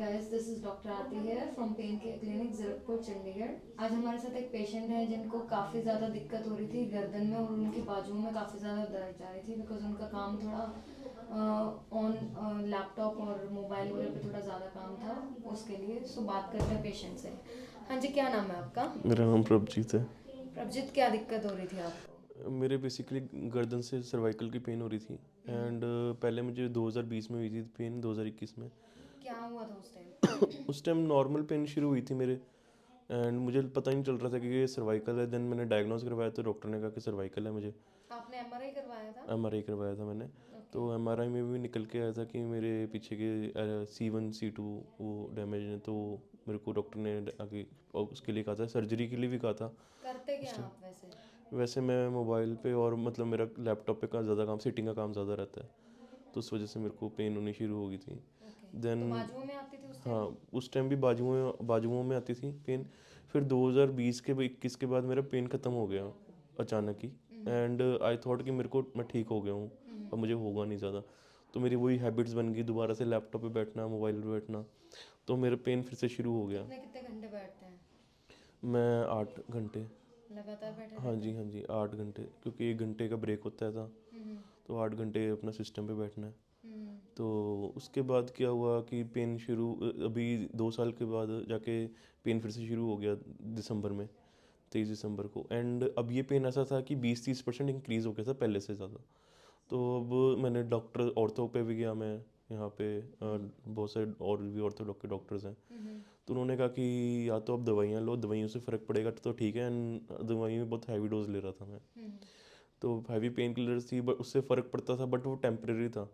Guys, this is doctor Aarti here from pain care clinic Zirakpur Chandigarh. आज हमारे साथ एक पेशेंट है जिनको काफ़ी ज़्यादा दिक्कत हो रही थी गर्दन में और उनकी बाजुओं में काफ़ी ज़्यादा दर्द जा रही थी बिकॉज उनका काम थोड़ा ऑन लैपटॉप और मोबाइल वगैरह पे थोड़ा ज़्यादा काम था उसके लिए। सो बात करते हैं पेशेंट से। हाँ जी, क्या नाम है आपका? मेरा नाम प्रभजीत है। प्रभजीत, क्या दिक्कत हो रही थी आपको? मेरे बेसिकली गर्दन से सर्वाइकल की पेन हो रही थी एंड पहले मुझे 2020 में हुई थी पेन, 2021 में। क्या हुआ था उस टाइम? उस टाइम नॉर्मल पेन शुरू हुई थी मेरे एंड मुझे पता ही नहीं चल रहा था कि ये सर्वाइकल है। देन मैंने डायग्नोज करवाया तो डॉक्टर ने कहा कि सर्वाइकल है मुझे। आपने एमआरआई करवाया था? एमआरआई करवाया था मैंने। ओके। तो एमआरआई में भी निकल के आया था कि मेरे पीछे के C1 C2 वो डैमेज है। तो मेरे को डॉक्टर ने आगे और उसके लिए कहा था, सर्जरी के लिए भी कहा था करते क्या उस हैं टाइम। आप वैसे? वैसे मैं मोबाइल पे और मतलब मेरा लैपटॉप पे का ज़्यादा काम, सिटिंग का काम ज़्यादा रहता है, तो उस वजह से मेरे को पेन होनी शुरू हो गई थी। ओके। तो देन बाजुओं में आती थी उस हाँ, टाइम? उस टाइम भी बाजुओं में आती थी पेन। फिर 2020 के 21 के बाद मेरा पेन ख़त्म हो गया अचानक ही। एंड आई थॉट कि मेरे को मैं ठीक हो गया हूँ, अब मुझे होगा नहीं ज़्यादा। तो मेरी वही हैबिट्स बन गई, दोबारा से लैपटॉप पे बैठना, मोबाइल पे बैठना, तो मेरा पेन फिर से शुरू हो गया। कितने कितने घंटे बैठते हैं? मैं 8 घंटे। लगातार बैठे हाँ रहते जी, हैं? हाँ जी, 8 घंटे, क्योंकि 1 घंटे का ब्रेक होता है था। हम्म। तो 8 घंटे अपना सिस्टम पे बैठना है। हम्म। तो उसके बाद क्या हुआ कि पेन शुरू, अभी 2 साल के बाद जाके पेन फिर से शुरू हो गया दिसंबर में, 23 दिसंबर को। एंड अब ये पेन ऐसा था कि 20-30% इंक्रीज़ हो गया था पहले से ज़्यादा। तो अब मैंने डॉक्टर ऑर्थो पे भी गया मैं, यहाँ पे बहुत सारे और भी ऑर्थो के डॉक्टर्स हैं। हम्म। तो उन्होंने कहा कि या तो आप दवाइयाँ लो, दवाइयों से फ़र्क पड़ेगा तो ठीक है। एंड दवाई में बहुत हैवी डोज ले रहा था मैं, हम्म। तो हैवी पेन किलर्स थी, बट उससे फ़र्क पड़ता था, बट वो टेम्परेरी था।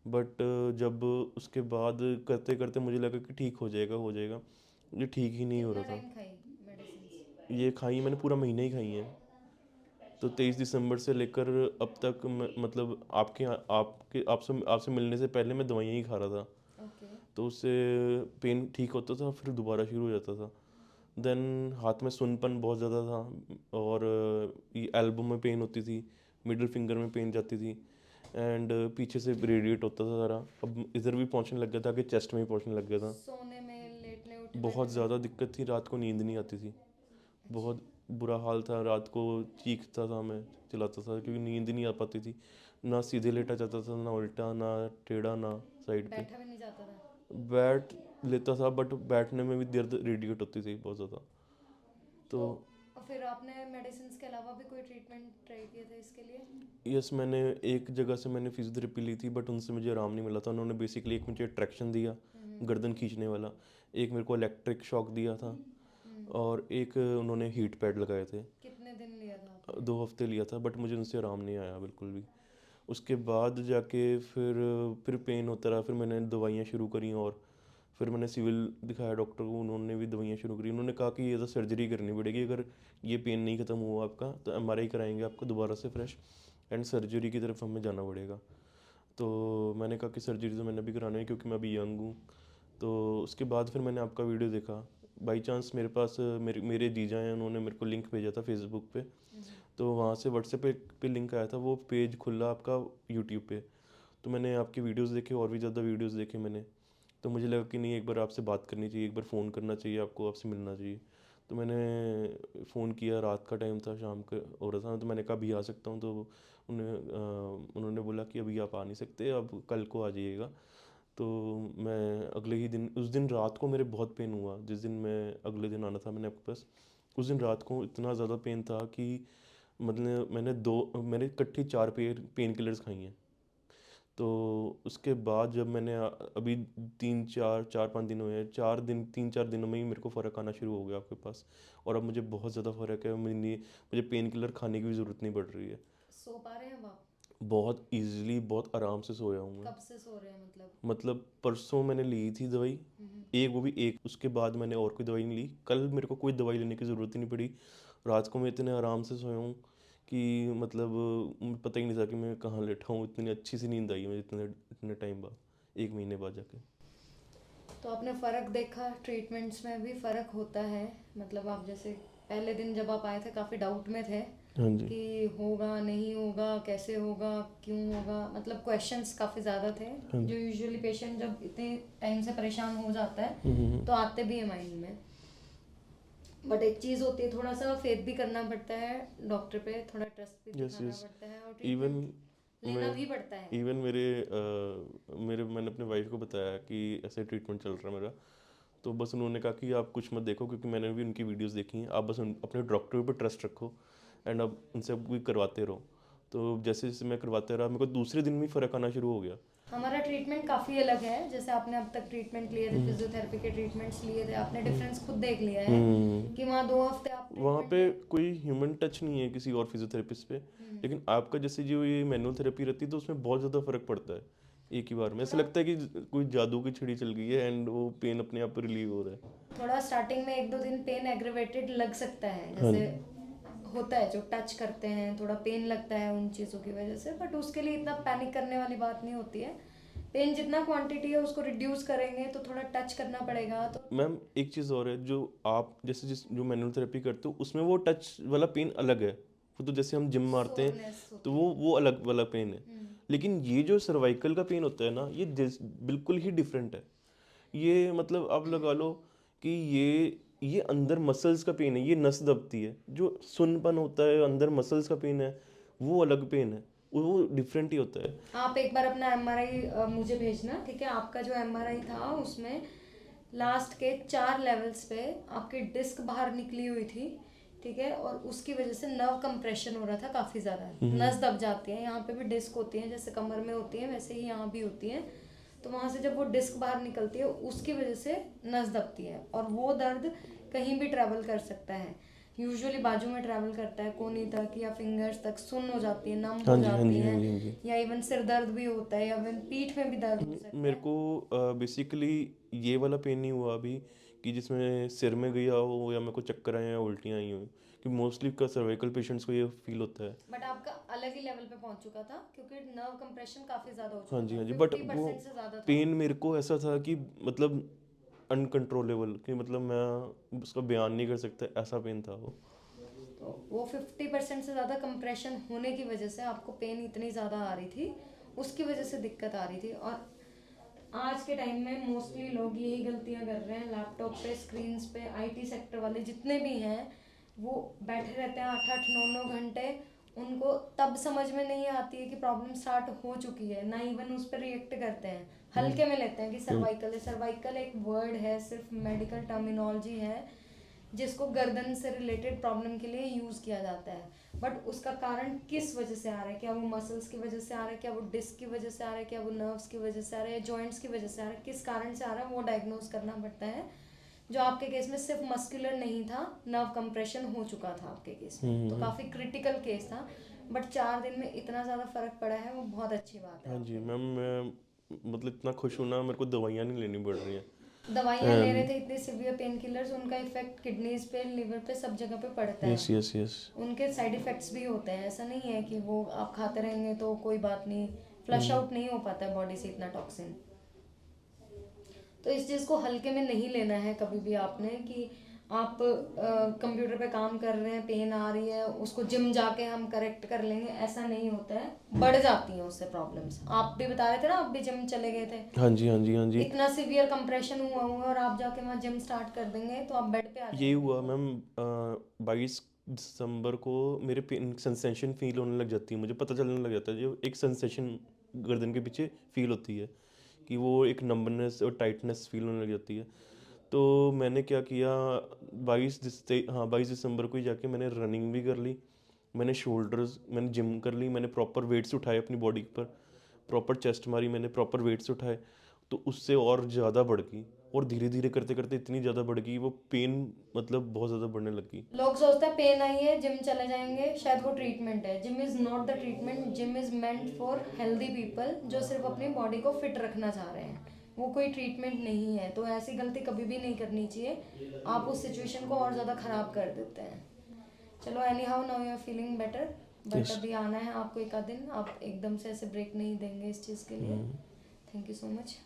बट जब उसके बाद करते करते मुझे लगा कि ठीक हो जाएगा, ये ठीक ही नहीं हो कितना रहा था। टाइम खाई मेडिसिन? ये खाई मैंने, पूरा महीना ही खाई है। तो 23 दिसंबर से लेकर अब तक मतलब आपके आपसे आपसे मिलने से पहले मैं दवाइयाँ ही खा रहा था। ओके। तो उससे पेन ठीक होता था, फिर दोबारा शुरू हो जाता था। देन हाथ में सुनपन बहुत ज़्यादा था, और ये एल्बो में पेन होती थी, मिडिल फिंगर में पेन जाती थी, एंड पीछे से रेडिएट होता था सारा। अब इधर भी पहुंचने लग गया था कि चेस्ट में ही पहुंचने लग गया था। सोने में, लेटने उठने बहुत बैठने में? ज़्यादा दिक्कत थी, रात को नींद नहीं आती थी। अच्छा। बहुत बुरा हाल था, रात को चीखता था मैं, चिल्लाता था, क्योंकि नींद नहीं आ पाती थी। ना सीधे लेटा जाता था, ना उल्टा, ना टेढ़ा, ना साइड पे। बैठा भी नहीं जाता था? बैठ लेता था, बट बैठने में भी दर्द रेडिएट होती थी बहुत ज़्यादा। तो तो फिर आपने मेडिसिन के अलावा भी कोई ट्रीटमेंट ट्राई किया था इसके लिए? यस, मैंने एक जगह से मैंने फिजियोथेरेपी ली थी, बट उनसे मुझे आराम नहीं मिला था। उन्होंने बेसिकली एक मुझे ट्रैक्शन दिया, गर्दन खींचने वाला, एक मेरे को इलेक्ट्रिक शॉक दिया था, और एक उन्होंने हीट पैड लगाए थे। कितने दिन लिया था आपने? 2 हफ्ते लिया था, बट मुझे उनसे आराम नहीं आया बिल्कुल भी। उसके बाद जाके फिर पेन होता रहा, फिर मैंने दवाइयाँ शुरू करी, और फिर मैंने सिविल दिखाया डॉक्टर को, उन्होंने भी दवाइयाँ शुरू करी। उन्होंने कहा कि ये तो सर्जरी करनी पड़ेगी, अगर ये पेन नहीं ख़त्म हुआ आपका तो एमआरआई कराएंगे आपको दोबारा से फ्रेश, एंड सर्जरी की तरफ हमें जाना पड़ेगा। तो मैंने कहा कि सर्जरी तो मैंने भी करानी है, क्योंकि मैं अभी यंग हूँ। तो उसके बाद फिर मैंने आपका वीडियो देखा, बाई चांस मेरे पास मेरे मेरे जीजा हैं, उन्होंने मेरे को लिंक भेजा था फेसबुक पे। तो वहाँ से व्हाट्सएप पे लिंक आया था, वो पेज खुला आपका यूट्यूब पे। तो मैंने आपकी वीडियोस देखे, और भी ज़्यादा वीडियोस देखे मैंने। तो मुझे लगा कि नहीं, एक बार आपसे बात करनी चाहिए, एक बार फ़ोन करना चाहिए आपको, आपसे मिलना चाहिए। तो मैंने फ़ोन किया, रात का टाइम था, शाम का हो रहा था, तो मैंने कहा अभी आ सकता हूँ। तो उन्होंने बोला कि अभी आप आ नहीं सकते, अब कल को आ जाइएगा। तो मैं अगले ही दिन, उस दिन रात को मेरे बहुत पेन हुआ, जिस दिन मैं अगले दिन आना था मैंने आपके पास, उस दिन रात को इतना ज़्यादा पेन था कि मतलब मैंने इकट्ठी 4 पेन किलर्स खाई हैं। तो उसके बाद जब मैंने अभी 3-4 5 दिन हुए हैं, 4 दिन 3-4 दिनों में ही मेरे को फ़र्क आना शुरू हो गया आपके पास। और अब मुझे बहुत ज़्यादा फ़र्क है, मुझे पेन किलर खाने की भी ज़रूरत नहीं पड़ रही है। सो पा रहे हैं अब आप? बहुत ईजिली, बहुत आराम से सोया हूँ मैं। कब से सो रहे हैं मतलब? मतलब परसों मैंने ली थी दवाई, एक, वो भी एक, उसके बाद मैंने और कोई दवाई नहीं ली। कल मेरे को कोई दवाई लेने की ज़रूरत ही नहीं पड़ी। रात को मैं इतने आराम से सोया हूँ कि मतलब मुझे पता ही नहीं था कि मैं कहाँ लेटा हूँ। इतनी अच्छी सी नींद आई है मुझे इतने इतने टाइम बाद, 1 महीने बाद जाके। तो आपने फ़र्क देखा? ट्रीटमेंट्स में भी फ़र्क होता है? मतलब आप जैसे पहले दिन जब आप आए थे काफ़ी डाउट में थे, हाँ जी। कि होगा नहीं होगा, कैसे होगा, क्यों होगा, मतलब क्वेश्चंस काफ़ी ज़्यादा थे हाँ जी। जो यूजुअली पेशेंट जब इतने टाइम से परेशान हो जाता है हम्म। तो आते भी है माइंड में। बट एक चीज़ होती है, थोड़ा सा फेथ भी करना पड़ता है डॉक्टर पे, थोड़ा ट्रस्ट भी यस दिखाना यस। पड़ता है और इवन ट्रीटमेंट लेना मैं भी पड़ता है। इवन मेरे मैंने अपने वाइफ को बताया कि ऐसे ट्रीटमेंट चल रहा है मेरा, तो बस उन्होंने कहा कि आप कुछ मत देखो, क्योंकि मैंने भी उनकी वीडियोस देखी हैं, आप बस अपने डॉक्टर पे ट्रस्ट रखो एंड अब उनसे अब भी करवाते रहो। तो जैसे जैसे मैं करवाते रहा, मेरे को दूसरे दिन में फ़र्क आना शुरू हो गया। हमारा ट्रीटमेंट काफ़ी अलग है, जैसे आपने अब तक ट्रीटमेंट लिए थे, हम्म। फिजियोथेरेपी के ट्रीटमेंट्स लिए थे, आपने हम्म। डिफरेंस खुद देख लिया है हम्म। कि वहाँ 2 हफ्ते आप वहाँ ट्रीटमेंट पे लिए। कोई ह्यूमन टच नहीं है किसी और फिजियोथेरेपिस्ट पे, लेकिन आपका जैसे जो ये मैनुअल थेरेपी रहती है तो उसमें बहुत ज़्यादा फर्क पड़ता है एक ही बार में। ऐसा थोड़ा लगता है कि कोई जादू की छड़ी चल गई है एंड वो पेन अपने आप रिलीव हो रहा है। थोड़ा स्टार्टिंग में 1-2 दिन पेन एग्रेवेटेड लग सकता है, हाँ जैसे होता है जो टच करते हैं थोड़ा पेन लगता है उन चीज़ों की वजह से, बट उसके लिए इतना पैनिक करने वाली बात नहीं होती है। पेन जितना क्वांटिटी है उसको रिड्यूस करेंगे तो थोड़ा टच करना पड़ेगा तो। मैम एक चीज़ और है, जो आप जैसे जिस जो मैनुअल थेरेपी करते हो उसमें वो टच वाला पेन अलग है, वो तो जैसे हम जिम मारते हैं सोरनेस तो होती है। वो अलग वाला पेन है। लेकिन ये जो सर्वाइकल का पेन होता है ना, ये बिल्कुल ही डिफरेंट है। ये मतलब आप लगा लो कि ये अंदर मसल्स का पेन है, ये नस दबती है। जो सुनपन होता है अंदर मसल्स का पेन है, वो अलग पेन है, वो डिफरेंट ही होता है। आप एक बार अपना एमआरआई मुझे भेजना, ठीक है? आपका जो एमआरआई था उसमें लास्ट के 4 लेवल्स पे आपकी डिस्क बाहर निकली हुई थी, ठीक है? और उसकी वजह से नर्व कंप्रेशन हो रहा था काफ़ी ज़्यादा, नस दब जाती है, यहाँ पे भी डिस्क होती है, जैसे कमर में होती है वैसे ही यहाँ भी होती है। तो वहाँ से जब वो डिस्क बाहर निकलती है उसकी वजह से नस दबती है और वो दर्द कहीं भी ट्रैवल कर सकता है। यूजुअली बाजू में ट्रैवल करता है, कोहनी तक या फिंगर्स तक, सुन्न हो जाती है, नम हाँ हो जी हाँ जाती जी हाँ हैं, जी हाँ जी। या इवन सिर दर्द भी होता है, या इवन पीठ में भी दर्द हो सकता मेरे है। को बेसिकली ये वाला पेन नहीं हुआ अभी कि जिसमें सिर में गया हो या मेरे को चक्कर आए या उल्टियाँ आई हो, कि मोस्टली का सर्वाइकल पेशेंट्स को ये फील होता है। बट आपका अलग ही लेवल पे पहुंच चुका था क्योंकि नर्व कंप्रेशन काफी ज्यादा हो हाँ चुका जी था, हाँ जी, बट 50% से ज्यादा था। पेन मेरे को ऐसा था कि मतलब अनकंट्रोलेबल, कि मतलब मैं उसका बयान नहीं कर सकता, ऐसा पेन था वो। तो वो 50% से ज़्यादा कंप्रेशन होने की वजह से आपको पेन इतनी ज़्यादा आ रही थी, उसकी वजह से दिक्कत आ रही थी। और आज के टाइम में मोस्टली लोग यही गलतियां कर रहे हैं, लैपटॉप पे, स्क्रीन्स पे, आईटी सेक्टर वाले जितने भी हैं वो बैठे रहते हैं 8-8 9-9 घंटे। उनको तब समझ में नहीं आती है कि प्रॉब्लम स्टार्ट हो चुकी है, ना इवन उस पर रिएक्ट करते हैं, हल्के में लेते हैं कि सर्वाइकल है। सर्वाइकल एक वर्ड है, सिर्फ मेडिकल टर्मिनोलॉजी है जिसको गर्दन से रिलेटेड प्रॉब्लम के लिए यूज़ किया जाता है। बट उसका कारण किस वजह से आ रहा है, क्या वो मसल्स की वजह से आ रहा है, क्या वो डिस्क की वजह से आ रहा है, क्या वो नर्व्स की वजह से आ रहा है, जॉइंट्स की वजह से आ रहा है, किस कारण से आ रहा है, वो डायग्नोज करना पड़ता है। जो आपके केस में सिर्फ मस्कुलर नहीं था, नर्व कंप्रेशन हो चुका था आपके केस में, तो काफ़ी क्रिटिकल केस था। बट 4 दिन में इतना ज़्यादा फर्क पड़ा है, वो बहुत अच्छी बात है हाँ जी आपके मैम, लिए। मैं मतलब इतना खुश हूँ ना, मेरे को दवाइयाँ नहीं लेनी पड़ रही हैं। दवाइयाँ ले रहे थे इतने सिवियर पेन किलर्स, उनका इफेक्ट किडनीज पे, लिवर पे, सब जगह पे पड़ता यस है। Yes yes. उनके साइड इफ़ेक्ट्स भी होते हैं, ऐसा नहीं है कि वो आप खाते रहेंगे तो कोई बात नहीं, फ्लश आउट नहीं हो पाता है बॉडी से इतना टॉक्सिन। तो इस चीज़ को हल्के में नहीं लेना है कभी भी आपने, कि आप कंप्यूटर पे काम कर रहे हैं, पेन आ रही है, उसको जिम जाके हम करेक्ट कर लेंगे, ऐसा नहीं होता है, बढ़ जाती हैं उससे प्रॉब्लम्स। आप भी बता रहे थे ना, आप भी जिम चले गए थे, हाँ जी हाँ जी हाँ जी। इतना सीवियर कंप्रेशन हुआ हुआ और आप जाके वहाँ जिम स्टार्ट कर देंगे तो आप बेड पे आ यही जाएंगे हुआ बिल्कुल। मैम, 22 दिसंबर को मेरे पेन सेंसेशन फील होने लग जाती है, मुझे पता चलने लग जाता है, जो एक सेंसेशन गर्दन के पीछे फील होती है कि वो एक नंबनेस और टाइटनेस फील होने लग जाती है। तो मैंने क्या किया, 22 दिसंबर को ही जाके मैंने रनिंग भी कर ली, मैंने शोल्डर्स, मैंने जिम कर ली, मैंने प्रॉपर वेट्स उठाए अपनी बॉडी पर, प्रॉपर चेस्ट मारी मैंने, प्रॉपर वेट्स उठाए, तो उससे और ज़्यादा बढ़ गई। और धीरे धीरे करते करते इतनी ज़्यादा बढ़ गई वो पेन, मतलब बहुत ज़्यादा बढ़ने लगी। लोग सोचते हैं पेन आई है जिम चले जाएंगे, शायद वो ट्रीटमेंट है। Gym is not the treatment, gym is meant for healthy people जो सिर्फ अपनी बॉडी को फिट रखना चाह रहे हैं, वो कोई ट्रीटमेंट नहीं है। तो ऐसी गलती कभी भी नहीं करनी चाहिए, आप उस सिचुएशन को और ज़्यादा ख़राब कर देते हैं। चलो, anyhow now you are feeling better, but yes. अभी आना है आपको एक आध दिन, आप एकदम से ऐसे ब्रेक नहीं देंगे इस चीज़ के लिए। Thank you so much.